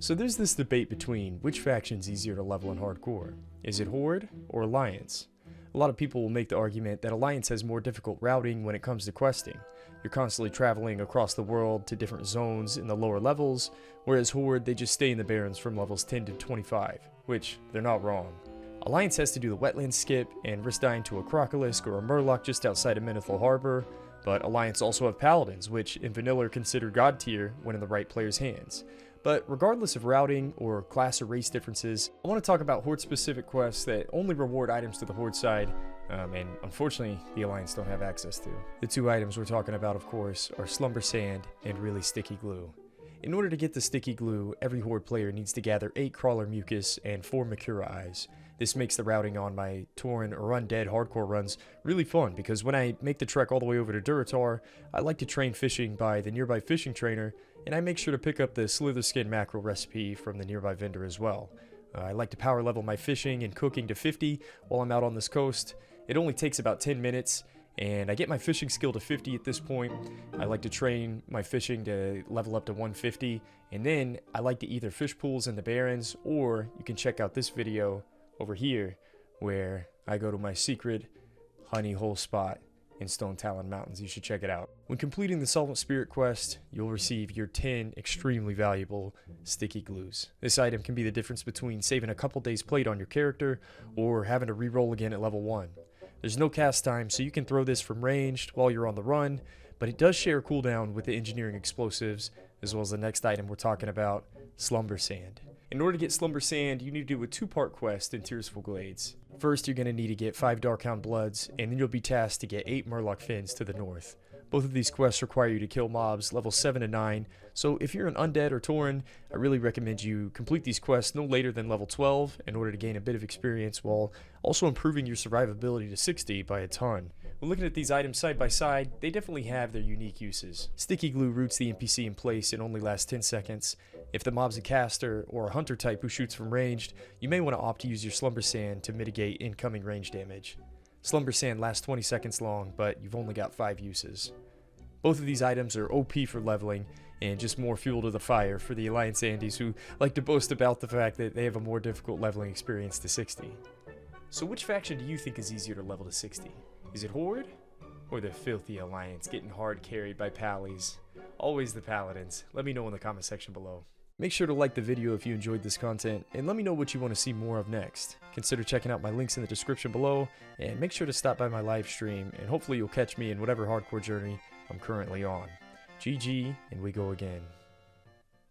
So there's this debate between which faction's easier to level in hardcore. Is it Horde or Alliance? A lot of people will make the argument that Alliance has more difficult routing when it comes to questing. You're constantly traveling across the world to different zones in the lower levels, whereas Horde, they just stay in the Barrens from levels 10 to 25, which they're not wrong. Alliance has to do the wetland skip and risk dying to a Crocolisk or a Murloc just outside of Menethil Harbor, but Alliance also have Paladins, which in vanilla are considered god tier when in the right player's hands. But regardless of routing or class or race differences, I want to talk about Horde-specific quests that only reward items to the Horde side, and unfortunately, the Alliance don't have access to. The two items we're talking about, of course, are Slumber Sand and Really Sticky Glue. In order to get the Sticky Glue, every Horde player needs to gather 8 Crawler Mucus and 4 Makura Eyes. This makes the routing on my Tauren or Undead hardcore runs really fun, because when I make the trek all the way over to Durotar, I like to train fishing by the nearby fishing trainer, and I make sure to pick up the Slither Skin mackerel recipe from the nearby vendor as well. I like to power level my fishing and cooking to 50 while I'm out on this coast. It only takes about 10 minutes, and I get my fishing skill to 50 at this point. I like to train my fishing to level up to 150, and then I like to either fish pools in the Barrens, or you can check out this video over here where I go to my secret honey hole spot in Stone Talon Mountains. You should check it out. When completing the Solvent Spirit quest, you'll receive your 10 extremely valuable sticky glues. This item can be the difference between saving a couple days played on your character or having to re-roll again at level 1. There's no cast time, so you can throw this from ranged while you're on the run, but it does share a cooldown with the engineering explosives, as well as the next item we're talking about, Slumber Sand. In order to get Slumber Sand, you need to do a 2-part quest in Tearsful Glades. First, you're going to need to get 5 Darkhound Bloods, and then you'll be tasked to get 8 Murloc Fins to the north. Both of these quests require you to kill mobs level 7 to 9, so if you're an Undead or Tauren, I really recommend you complete these quests no later than level 12 in order to gain a bit of experience while also improving your survivability to 60 by a ton. When looking at these items side by side, they definitely have their unique uses. Sticky Glue roots the NPC in place and only lasts 10 seconds. If the mob's a caster or a hunter type who shoots from ranged, you may want to opt to use your Slumber Sand to mitigate incoming range damage. Slumber Sand lasts 20 seconds long, but you've only got 5 uses. Both of these items are OP for leveling, and just more fuel to the fire for the Alliance Andes who like to boast about the fact that they have a more difficult leveling experience to 60. So which faction do you think is easier to level to 60? Is it Horde? Or the filthy Alliance getting hard carried by Pallies? Always the Paladins. Let me know in the comment section below. Make sure to like the video if you enjoyed this content, and let me know what you want to see more of next. Consider checking out my links in the description below, and make sure to stop by my live stream, and hopefully you'll catch me in whatever hardcore journey I'm currently on. GG, and we go again.